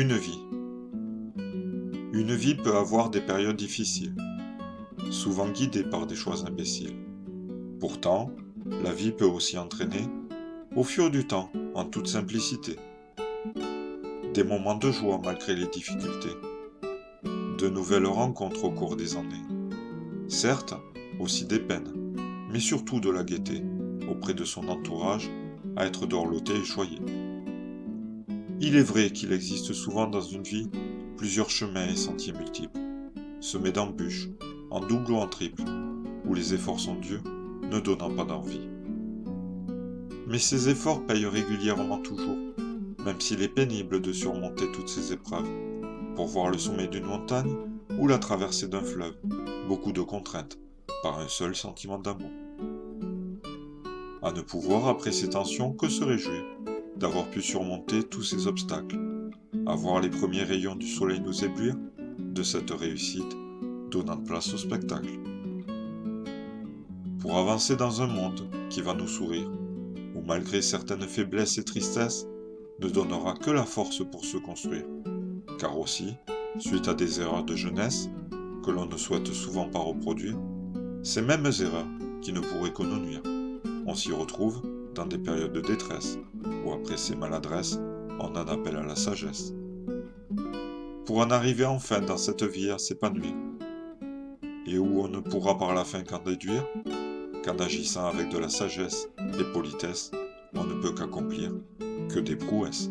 Une vie. Une vie peut avoir des périodes difficiles, souvent guidées par des choix imbéciles. Pourtant, la vie peut aussi entraîner, au fil du temps, en toute simplicité, des moments de joie malgré les difficultés, de nouvelles rencontres au cours des années. Certes, aussi des peines, mais surtout de la gaieté, auprès de son entourage, à être dorloté et choyé. Il est vrai qu'il existe souvent dans une vie plusieurs chemins et sentiers multiples, semés d'embûches, en double ou en triple, où les efforts sont durs, ne donnant pas d'envie. Mais ces efforts payent régulièrement toujours, même s'il est pénible de surmonter toutes ces épreuves. Pour voir le sommet d'une montagne ou la traversée d'un fleuve, beaucoup de contraintes, par un seul sentiment d'amour. À ne pouvoir, après ces tensions, que se réjouir d'avoir pu surmonter tous ces obstacles, à voir les premiers rayons du soleil nous éblouir, de cette réussite, donnant place au spectacle. Pour avancer dans un monde qui va nous sourire, où malgré certaines faiblesses et tristesses, ne donnera que la force pour se construire. Car aussi, suite à des erreurs de jeunesse, que l'on ne souhaite souvent pas reproduire, ces mêmes erreurs qui ne pourraient que nous nuire. On s'y retrouve dans des périodes de détresse, où après ces maladresses, on en appelle à la sagesse. Pour en arriver enfin dans cette vie à s'épanouir, et où on ne pourra par la fin qu'en déduire, qu'en agissant avec de la sagesse et politesse, on ne peut qu'accomplir que des prouesses.